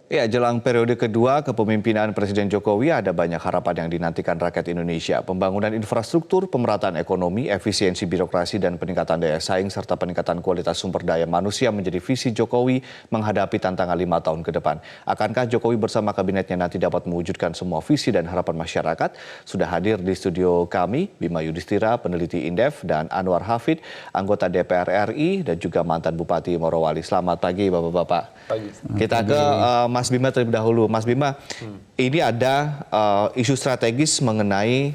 Ya, jelang periode kedua kepemimpinan Presiden Jokowi ada banyak harapan yang dinantikan rakyat Indonesia. Pembangunan infrastruktur, pemerataan ekonomi, efisiensi birokrasi, dan peningkatan daya saing serta peningkatan kualitas sumber daya manusia menjadi visi Jokowi menghadapi tantangan 5 tahun ke depan. Akankah Jokowi bersama kabinetnya nanti dapat mewujudkan semua visi dan harapan masyarakat? Sudah hadir di studio kami, Bima Yudhistira, peneliti Indef, dan Anwar Hafid, anggota DPR RI, dan juga mantan Bupati Morowali. Selamat pagi, Bapak-Bapak. Pagi. Kita ke Mas Bima terlebih dahulu. Mas Bima, ini ada isu strategis mengenai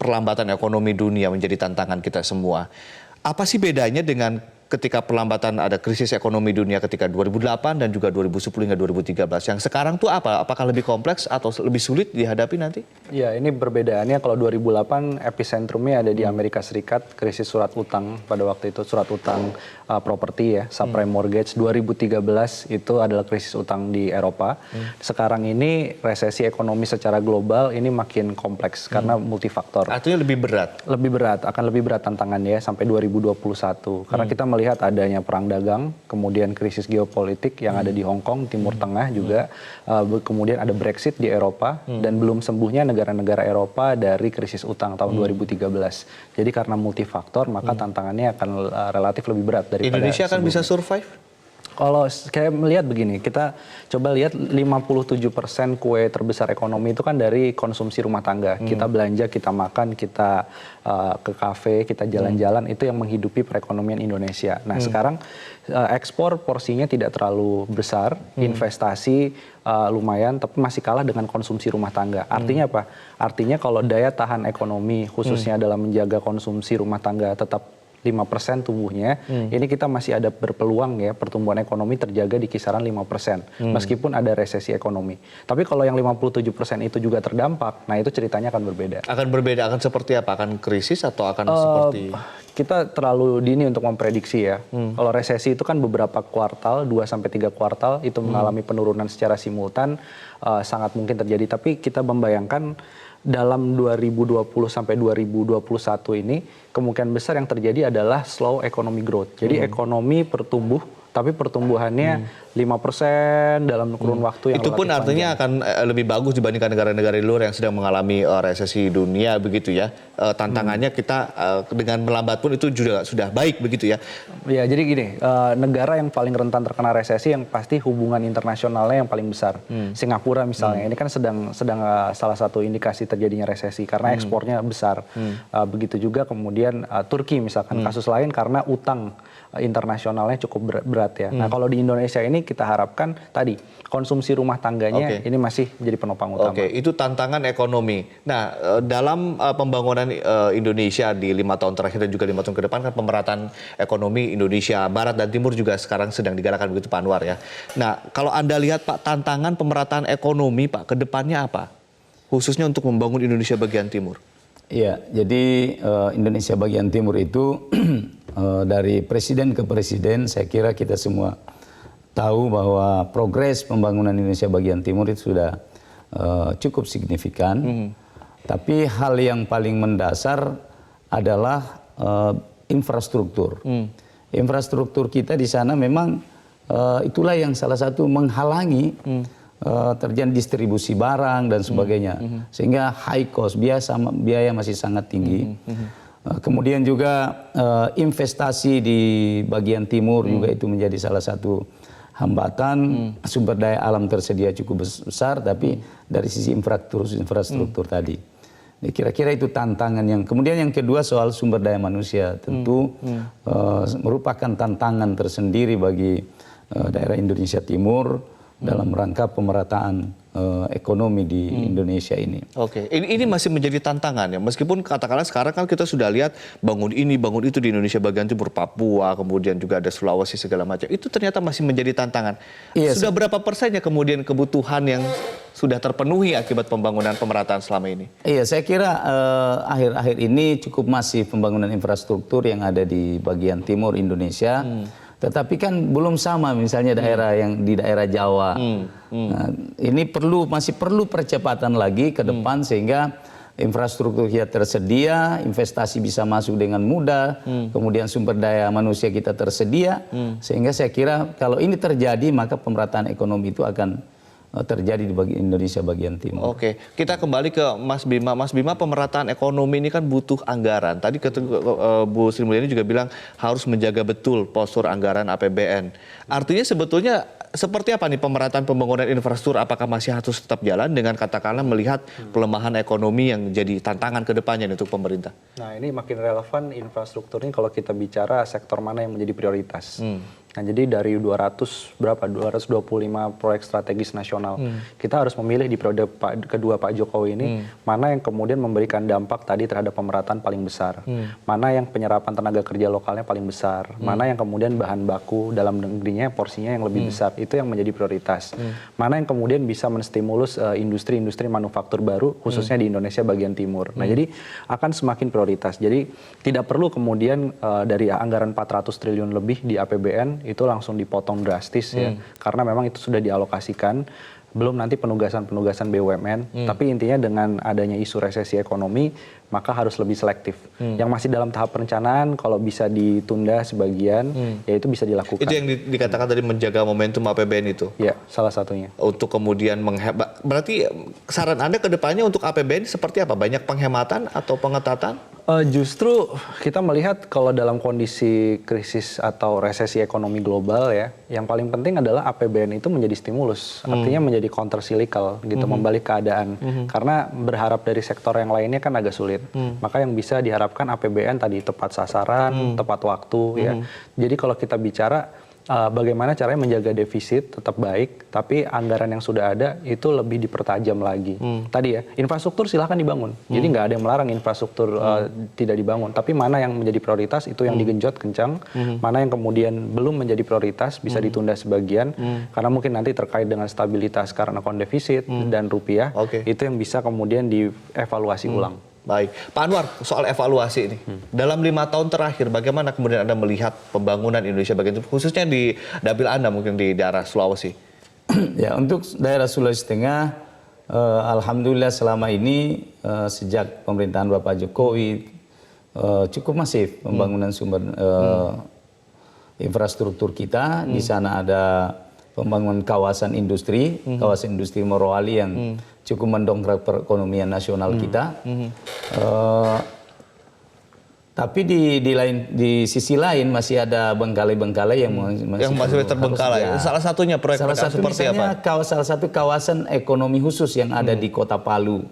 perlambatan ekonomi dunia menjadi tantangan kita semua. Apa sih bedanya dengan ketika perlambatan ada krisis ekonomi dunia ketika 2008 dan juga 2010 hingga 2013? Yang sekarang tuh apa? Apakah lebih kompleks atau lebih sulit dihadapi nanti? Ya, ini perbedaannya kalau 2008 epicentrumnya ada di Amerika Serikat, krisis surat utang pada waktu itu, surat utang properti ya, subprime mortgage. 2013 itu adalah krisis utang di Eropa. Sekarang ini resesi ekonomi secara global ini makin kompleks karena multifaktor. Artinya lebih berat? Lebih berat, akan lebih berat tantangannya sampai 2021. Karena kita melihat adanya perang dagang, kemudian krisis geopolitik yang ada di Hong Kong, Timur Tengah juga, kemudian ada Brexit di Eropa, dan belum sembuhnya negara-negara Eropa dari krisis utang tahun 2013. Jadi karena multifaktor, maka tantangannya akan relatif lebih berat daripada Indonesia akan sebelumnya. bisa survive? Kalau kayak melihat begini, kita coba lihat 57% kue terbesar ekonomi itu kan dari konsumsi rumah tangga. Kita belanja, kita makan, kita ke kafe, kita jalan-jalan, itu yang menghidupi perekonomian Indonesia. Nah sekarang ekspor porsinya tidak terlalu besar, investasi lumayan, tapi masih kalah dengan konsumsi rumah tangga. Artinya apa? Artinya kalau daya tahan ekonomi khususnya dalam menjaga konsumsi rumah tangga tetap 5% tumbuhnya, ini kita masih ada berpeluang ya pertumbuhan ekonomi terjaga di kisaran 5%, meskipun ada resesi ekonomi. Tapi kalau yang 57% itu juga terdampak, nah itu ceritanya akan berbeda. Akan berbeda, akan seperti apa? Akan krisis atau akan seperti... Kita terlalu dini untuk memprediksi ya. Kalau resesi itu kan beberapa kuartal, 2-3 kuartal itu mengalami penurunan secara simultan, sangat mungkin terjadi. Tapi kita membayangkan dalam 2020 sampai 2021 ini kemungkinan besar yang terjadi adalah slow economic growth. Jadi ekonomi bertumbuh, tapi pertumbuhannya 5% dalam kurun waktu yang itu pun artinya akan lebih bagus dibandingkan negara-negara di luar yang sedang mengalami resesi dunia begitu ya. Tantangannya kita dengan melambat pun itu juga sudah baik begitu ya. Ya, jadi gini, negara yang paling rentan terkena resesi yang pasti hubungan internasionalnya yang paling besar. Singapura misalnya, ini kan sedang salah satu indikasi terjadinya resesi karena ekspornya besar. Begitu juga kemudian Turki misalkan, kasus lain karena utang internasionalnya cukup berat ya. Nah kalau di Indonesia ini kita harapkan tadi konsumsi rumah tangganya ini masih menjadi penopang utama. Oke, itu tantangan ekonomi. Nah dalam pembangunan Indonesia di 5 tahun terakhir dan juga 5 tahun ke depan kan pemerataan ekonomi Indonesia Barat dan Timur juga sekarang sedang digalakkan begitu Pak Anwar ya. Nah kalau Anda lihat Pak, tantangan pemerataan ekonomi Pak ke depannya apa? Khususnya untuk membangun Indonesia bagian timur. Iya, jadi Indonesia bagian timur itu dari presiden ke presiden saya kira kita semua tahu bahwa progres pembangunan Indonesia bagian timur itu sudah cukup signifikan. Tapi hal yang paling mendasar adalah infrastruktur. Infrastruktur kita di sana memang itulah yang salah satu menghalangi terjadi distribusi barang dan sebagainya, sehingga high cost, biaya masih sangat tinggi. Kemudian juga investasi di bagian timur juga itu menjadi salah satu hambatan. Sumber daya alam tersedia cukup besar, tapi dari sisi infrastruktur tadi. Kira-kira itu tantangan yang kemudian yang kedua soal sumber daya manusia tentu merupakan tantangan tersendiri bagi daerah Indonesia Timur dalam rangka pemerataan ekonomi di Indonesia ini. Oke, ini masih menjadi tantangan ya. Meskipun katakanlah sekarang kan kita sudah lihat bangun ini, bangun itu di Indonesia bagian timur, Papua, kemudian juga ada Sulawesi segala macam. Itu ternyata masih menjadi tantangan. Iya, sudah berapa persennya kemudian kebutuhan yang sudah terpenuhi akibat pembangunan pemerataan selama ini? Iya, saya kira akhir-akhir ini cukup masif pembangunan infrastruktur yang ada di bagian timur Indonesia. Tetapi kan belum sama misalnya daerah yang di daerah Jawa. Nah, ini masih perlu percepatan lagi ke depan sehingga infrastruktur kita tersedia, investasi bisa masuk dengan mudah, kemudian sumber daya manusia kita tersedia, sehingga saya kira kalau ini terjadi maka pemerataan ekonomi itu akan terjadi di Indonesia bagian timur. Oke, kita kembali ke Mas Bima. Mas Bima, pemerataan ekonomi ini kan butuh anggaran. Tadi Bu Sri Mulyani juga bilang harus menjaga betul postur anggaran APBN. Artinya sebetulnya seperti apa nih pemerataan pembangunan infrastruktur? Apakah masih harus tetap jalan dengan katakanlah melihat pelemahan ekonomi yang jadi tantangan ke depannya untuk pemerintah? Nah, ini makin relevan infrastruktur ini kalau kita bicara sektor mana yang menjadi prioritas. Nah, jadi dari 225 proyek strategis nasional, kita harus memilih di periode kedua Pak Jokowi ini mana yang kemudian memberikan dampak tadi terhadap pemerataan paling besar, mana yang penyerapan tenaga kerja lokalnya paling besar, mana yang kemudian bahan baku dalam negerinya porsinya yang lebih besar, itu yang menjadi prioritas. Mana yang kemudian bisa menstimulus industri-industri manufaktur baru khususnya di Indonesia bagian timur. Nah, jadi akan semakin prioritas. Jadi tidak perlu kemudian dari anggaran 400 triliun lebih di APBN itu langsung dipotong drastis ya, karena memang itu sudah dialokasikan, belum nanti penugasan-penugasan BUMN, tapi intinya dengan adanya isu resesi ekonomi, maka harus lebih selektif. Yang masih dalam tahap perencanaan, kalau bisa ditunda sebagian, ya itu bisa dilakukan. Itu yang dikatakan tadi menjaga momentum APBN itu? Ya, salah satunya. Untuk kemudian menghemat, berarti saran Anda ke depannya untuk APBN seperti apa? Banyak penghematan atau pengetatan? Justru kita melihat kalau dalam kondisi krisis atau resesi ekonomi global ya, yang paling penting adalah APBN itu menjadi stimulus, artinya menjadi counter cyclical gitu, membalik keadaan. Karena berharap dari sektor yang lainnya kan agak sulit. Maka yang bisa diharapkan APBN tadi tepat sasaran, tepat waktu ya. Jadi kalau kita bicara bagaimana caranya menjaga defisit tetap baik, tapi anggaran yang sudah ada itu lebih dipertajam lagi. Tadi ya, infrastruktur silahkan dibangun. Jadi nggak ada yang melarang infrastruktur tidak dibangun. Tapi mana yang menjadi prioritas itu yang digenjot kencang, mana yang kemudian belum menjadi prioritas bisa ditunda sebagian, karena mungkin nanti terkait dengan stabilitas karena account defisit dan rupiah, itu yang bisa kemudian dievaluasi ulang. Baik, Pak Anwar, soal evaluasi ini, dalam 5 tahun terakhir, bagaimana kemudian Anda melihat pembangunan Indonesia bagian itu, khususnya di dapil Anda mungkin di daerah Sulawesi? Ya, untuk daerah Sulawesi Tengah, alhamdulillah selama ini sejak pemerintahan Bapak Jokowi cukup masif pembangunan sumber infrastruktur kita. Di sana ada pembangunan kawasan industri Morowali yang cukup mendongkrak perekonomian nasional kita. Tapi di sisi lain masih ada bengkalai-bengkalai yang masih terbengkalai. Salah satunya proyek seperti apa? Salah satu kawasan ekonomi khusus yang ada di Kota Palu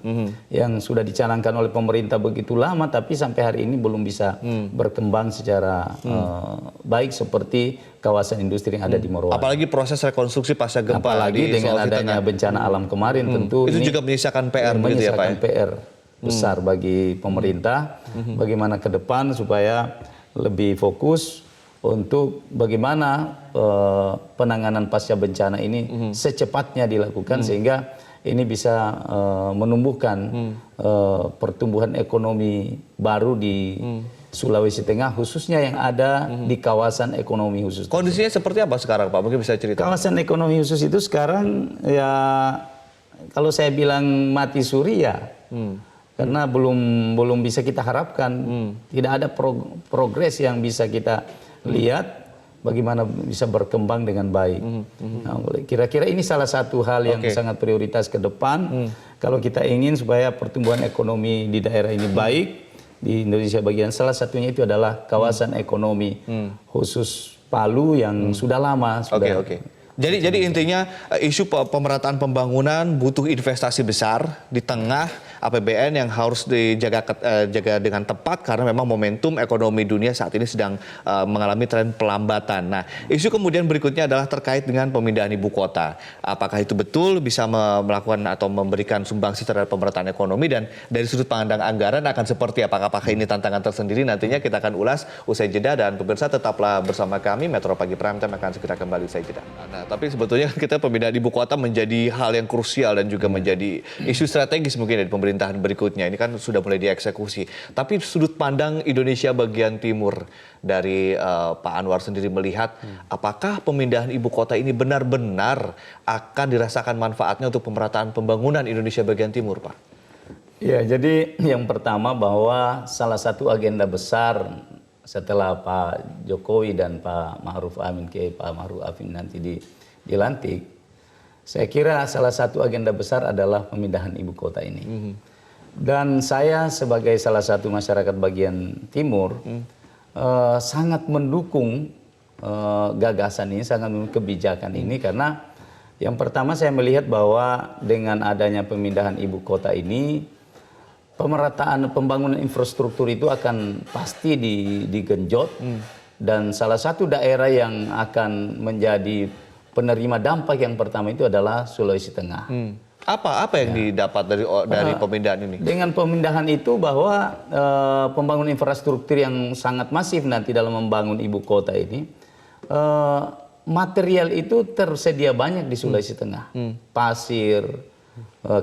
yang sudah dicanangkan oleh pemerintah begitu lama, tapi sampai hari ini belum bisa berkembang secara baik seperti kawasan industri yang ada di Morowali. Apalagi proses rekonstruksi pasca gempa. Apalagi dengan adanya bencana alam kemarin, tentu itu ini juga menyisakan PR begitu ya Pak? Menyisakan PR besar bagi pemerintah, bagaimana ke depan supaya lebih fokus untuk bagaimana penanganan pasca bencana ini secepatnya dilakukan sehingga ini bisa menumbuhkan pertumbuhan ekonomi baru di Sulawesi Tengah, khususnya yang ada di kawasan ekonomi khusus. Kondisinya seperti apa sekarang Pak? Mungkin bisa cerita. Kawasan ekonomi khusus itu sekarang ya kalau saya bilang mati suri ya. Karena belum bisa kita harapkan, tidak ada progres yang bisa kita lihat bagaimana bisa berkembang dengan baik. Nah, kira-kira ini salah satu hal yang sangat prioritas ke depan. Kalau kita ingin supaya pertumbuhan ekonomi di daerah ini baik, di Indonesia bagian salah satunya itu adalah kawasan ekonomi khusus Palu yang sudah lama. Jadi intinya isu pemerataan pembangunan butuh investasi besar di tengah APBN yang harus dijaga dengan tepat karena memang momentum ekonomi dunia saat ini sedang mengalami tren pelambatan. Nah, isu kemudian berikutnya adalah terkait dengan pemindahan ibu kota. Apakah itu betul bisa melakukan atau memberikan sumbangsi terhadap pemerataan ekonomi, dan dari sudut pandang anggaran akan seperti apa? Apakah ini tantangan tersendiri? Nantinya kita akan ulas usai jeda, dan pemirsa tetaplah bersama kami. Metro Pagi Prime Time akan segera kembali usai jeda. Nah, tapi sebetulnya kita pemindahan ibu kota menjadi hal yang krusial dan juga menjadi isu strategis mungkin dari pemerintahan berikutnya. Ini kan sudah mulai dieksekusi. Tapi sudut pandang Indonesia bagian timur dari Pak Anwar sendiri melihat apakah pemindahan ibu kota ini benar-benar akan dirasakan manfaatnya untuk pemerataan pembangunan Indonesia bagian timur, Pak? Ya, jadi yang pertama bahwa salah satu agenda besar setelah Pak Jokowi dan Pak Ma'ruf Amin nanti dilantik, Saya kira salah satu agenda besar adalah pemindahan ibu kota ini. Dan saya sebagai salah satu masyarakat bagian timur sangat mendukung gagasan ini, sangat mendukung kebijakan ini, karena yang pertama saya melihat bahwa dengan adanya pemindahan ibu kota ini, pemerataan pembangunan infrastruktur itu akan pasti digenjot, dan salah satu daerah yang akan menjadi penerima dampak yang pertama itu adalah Sulawesi Tengah. Apa yang didapat dari pemindahan ini? Dengan pemindahan itu bahwa pembangunan infrastruktur yang sangat masif nanti dalam membangun ibu kota ini, material itu tersedia banyak di Sulawesi Tengah, pasir,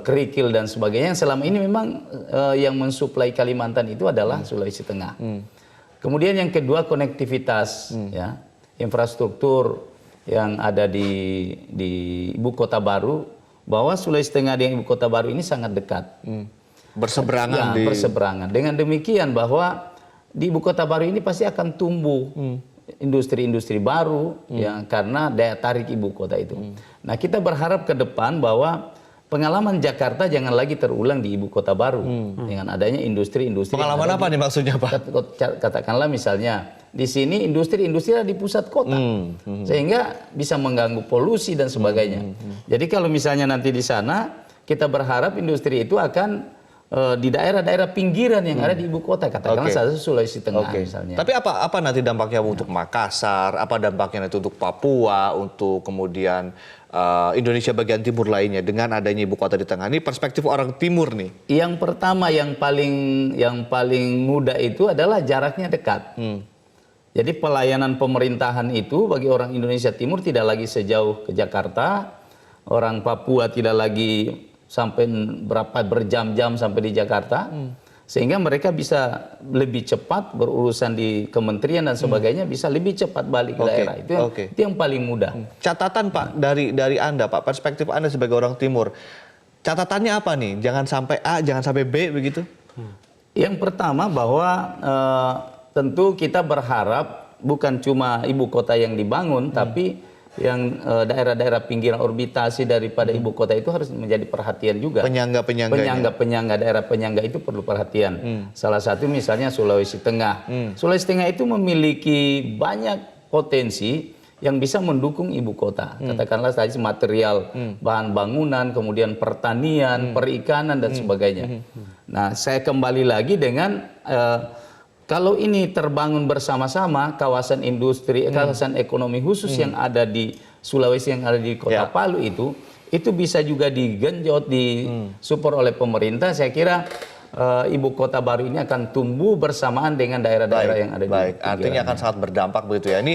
kerikil dan sebagainya. Yang selama ini memang yang mensuplai Kalimantan itu adalah Sulawesi Tengah. Kemudian yang kedua, konektivitas, ya, infrastruktur yang ada di ibu kota baru, bahwa Sulawesi Tengah dengan ibu kota baru ini sangat dekat, berseberangan. Berseberangan. Dengan demikian bahwa di ibu kota baru ini pasti akan tumbuh industri-industri baru, ya, karena daya tarik ibu kota itu. Nah, kita berharap ke depan bahwa pengalaman Jakarta jangan lagi terulang di ibu kota baru dengan adanya industri-industri. Pengalaman apa nih maksudnya, Pak? Katakanlah misalnya di sini industri-industri ada di pusat kota, sehingga bisa mengganggu polusi dan sebagainya. Jadi kalau misalnya nanti di sana, kita berharap industri itu akan di daerah-daerah pinggiran yang ada di ibu kota, katakanlah saja Sulawesi Tengah misalnya. Tapi apa nanti dampaknya untuk Makassar? Apa dampaknya nanti untuk Papua, untuk kemudian Indonesia bagian timur lainnya dengan adanya ibu kota di tengah? Ini perspektif orang timur nih. Yang pertama yang paling mudah itu adalah jaraknya dekat. Jadi pelayanan pemerintahan itu bagi orang Indonesia Timur tidak lagi sejauh ke Jakarta, orang Papua tidak lagi sampai berjam-jam sampai di Jakarta, sehingga mereka bisa lebih cepat berurusan di kementerian dan sebagainya, bisa lebih cepat balik ke daerah. Itu yang paling mudah. Catatan, Pak, dari Anda, Pak, perspektif Anda sebagai orang Timur, catatannya apa nih? Jangan sampai A, jangan sampai B begitu? Yang pertama bahwa tentu kita berharap bukan cuma ibu kota yang dibangun, tapi yang daerah-daerah pinggiran orbitasi daripada ibu kota itu harus menjadi perhatian juga. Penyangga, daerah penyangga itu perlu perhatian. Salah satu misalnya Sulawesi Tengah. Sulawesi Tengah itu memiliki banyak potensi yang bisa mendukung ibu kota. Katakanlah tadi material, bahan bangunan, kemudian pertanian, perikanan dan sebagainya. Nah, saya kembali lagi dengan kalau ini terbangun bersama-sama, kawasan industri, kawasan ekonomi khusus yang ada di Sulawesi, yang ada di Kota Palu itu bisa juga digenjot, disupport oleh pemerintah. Saya kira ibu kota baru ini akan tumbuh bersamaan dengan daerah-daerah yang ada di pinggiran. Artinya akan sangat berdampak begitu ya. Ini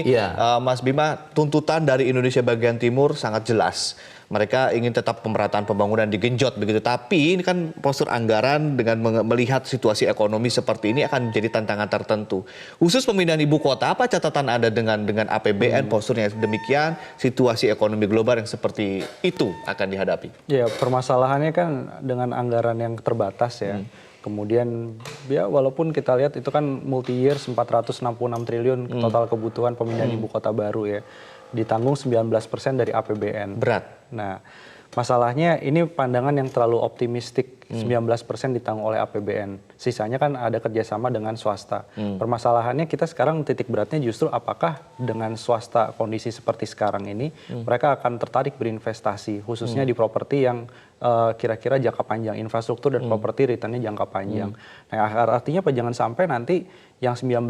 Mas Bima, tuntutan dari Indonesia bagian timur sangat jelas. Mereka ingin tetap pemerataan pembangunan digenjot begitu. Tapi ini kan postur anggaran dengan melihat situasi ekonomi seperti ini akan menjadi tantangan tertentu. Khusus pemindahan ibu kota, apa catatan Anda dengan APBN posturnya demikian, situasi ekonomi global yang seperti itu akan dihadapi? Ya, permasalahannya kan dengan anggaran yang terbatas ya. Kemudian ya walaupun kita lihat itu kan multi year 466 triliun total kebutuhan pemindahan ibu kota baru ya. Ditanggung 19% dari APBN. Berat. Nah, masalahnya ini pandangan yang terlalu optimistik, 19% ditanggung oleh APBN. Sisanya kan ada kerjasama dengan swasta. Permasalahannya kita sekarang titik beratnya justru apakah dengan swasta kondisi seperti sekarang ini, mereka akan tertarik berinvestasi, khususnya di properti yang kira-kira jangka panjang, infrastruktur dan properti returnnya jangka panjang. Nah, artinya apa? Jangan sampai nanti yang 19%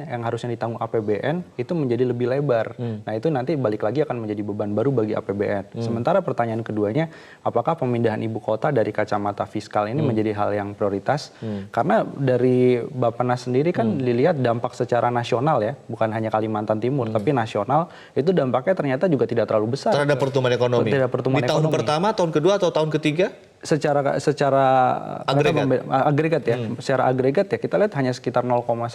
yang harusnya ditanggung APBN itu menjadi lebih lebar. Nah, itu nanti balik lagi akan menjadi beban baru bagi APBN. Sementara pertanyaan keduanya, apakah pemindahan ibu kota dari kacamata fiskal ini menjadi hal yang prioritas? Karena dari Bappenas sendiri kan dilihat dampak secara nasional ya, bukan hanya Kalimantan Timur, tapi nasional, itu dampaknya ternyata juga tidak terlalu besar. Terhadap pertumbuhan ekonomi? Terhadap pertumbuhan di tahun pertama, tahun kedua, atau tahun ketiga? Secara agregat ya, secara agregat ya kita lihat hanya sekitar 0,1%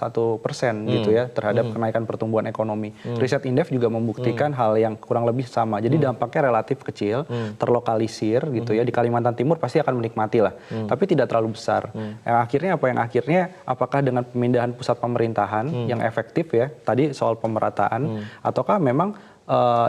gitu ya terhadap kenaikan pertumbuhan ekonomi. Riset Indef juga membuktikan hal yang kurang lebih sama. Jadi dampaknya relatif kecil, terlokalisir gitu ya. Di Kalimantan Timur pasti akan menikmati lah, tapi tidak terlalu besar. Yang akhirnya apa? Yang akhirnya apakah dengan pemindahan pusat pemerintahan yang efektif ya, tadi soal pemerataan, ataukah memang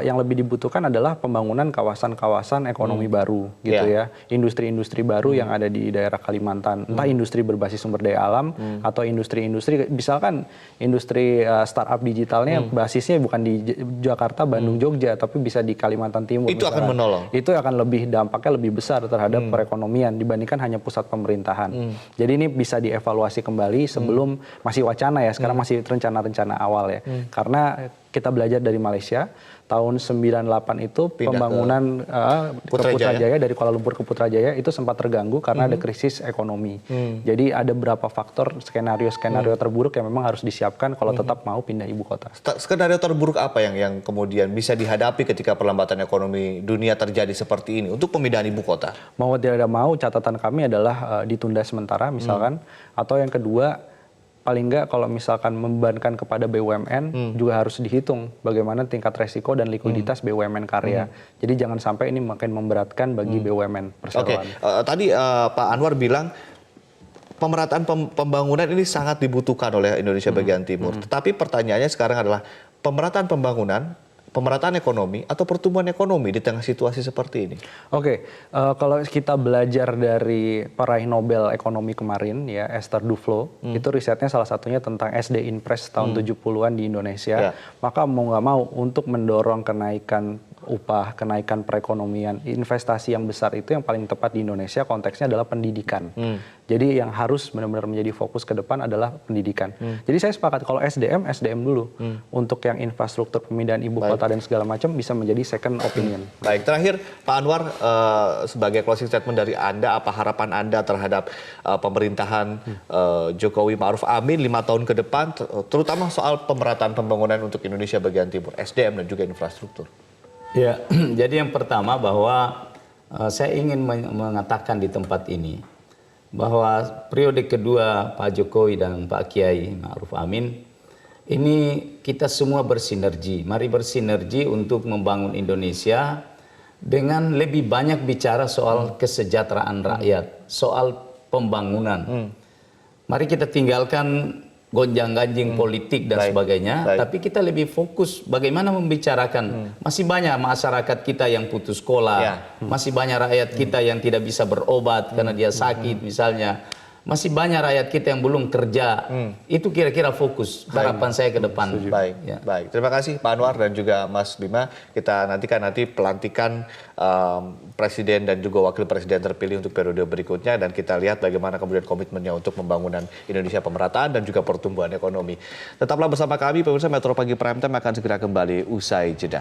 yang lebih dibutuhkan adalah pembangunan kawasan-kawasan ekonomi baru gitu ya. Industri-industri baru yang ada di daerah Kalimantan. Entah industri berbasis sumber daya alam atau industri-industri, misalkan industri startup digitalnya basisnya bukan di Jakarta, Bandung, Jogja, tapi bisa di Kalimantan Timur. Itu akan menolong. Itu akan dampaknya lebih besar terhadap perekonomian dibandingkan hanya pusat pemerintahan. Jadi ini bisa dievaluasi kembali sebelum masih wacana ya, sekarang masih rencana-rencana awal ya. Karena kita belajar dari Malaysia, tahun 98 itu pembangunan ke Putrajaya, dari Kuala Lumpur ke Putrajaya itu sempat terganggu karena ada krisis ekonomi. Jadi ada beberapa faktor skenario-skenario terburuk yang memang harus disiapkan kalau tetap mau pindah ibu kota. Skenario terburuk apa yang kemudian bisa dihadapi ketika perlambatan ekonomi dunia terjadi seperti ini untuk pemindahan ibu kota? Mau tidak mau, catatan kami adalah ditunda sementara misalkan, atau yang kedua, paling nggak kalau misalkan membebankan kepada BUMN juga harus dihitung bagaimana tingkat resiko dan likuiditas BUMN karya. Jadi jangan sampai ini makin memberatkan bagi BUMN perseroan. Tadi Pak Anwar bilang pemerataan pembangunan ini sangat dibutuhkan oleh Indonesia bagian timur. Tetapi pertanyaannya sekarang adalah pemerataan pembangunan, pemerataan ekonomi atau pertumbuhan ekonomi di tengah situasi seperti ini? Kalau kita belajar dari peraih Nobel ekonomi kemarin ya, Esther Duflo, itu risetnya salah satunya tentang SD Inpress tahun 70-an di Indonesia. Maka mau nggak mau untuk mendorong kenaikan upah, kenaikan perekonomian, investasi yang besar itu yang paling tepat di Indonesia konteksnya adalah pendidikan. Jadi yang harus benar-benar menjadi fokus ke depan adalah pendidikan. Jadi saya sepakat kalau SDM dulu. Untuk yang infrastruktur pemindahan ibu kota dan segala macam bisa menjadi second opinion. Baik, terakhir Pak Anwar, sebagai closing statement dari Anda, apa harapan Anda terhadap pemerintahan Jokowi Ma'ruf Amin 5 tahun ke depan, terutama soal pemerataan pembangunan untuk Indonesia bagian timur, SDM dan juga infrastruktur? Ya, jadi yang pertama bahwa saya ingin mengatakan di tempat ini bahwa periode kedua Pak Jokowi dan Pak Kiai Ma'ruf Amin ini kita semua bersinergi. Mari bersinergi untuk membangun Indonesia dengan lebih banyak bicara soal kesejahteraan rakyat, soal pembangunan. Mari kita tinggalkan gonjang-ganjing politik dan sebagainya, tapi kita lebih fokus bagaimana membicarakan. Masih banyak masyarakat kita yang putus sekolah, masih banyak rakyat kita yang tidak bisa berobat karena dia sakit misalnya. Masih banyak rakyat kita yang belum kerja. Itu kira-kira fokus harapan saya ke depan. Baik. Terima kasih Pak Anwar dan juga Mas Bima. Kita nantikan pelantikan presiden dan juga wakil presiden terpilih untuk periode berikutnya, dan kita lihat bagaimana kemudian komitmennya untuk pembangunan Indonesia, pemerataan dan juga pertumbuhan ekonomi. Tetaplah bersama kami, pemirsa. Metro Pagi Prime Time akan segera kembali usai jeda.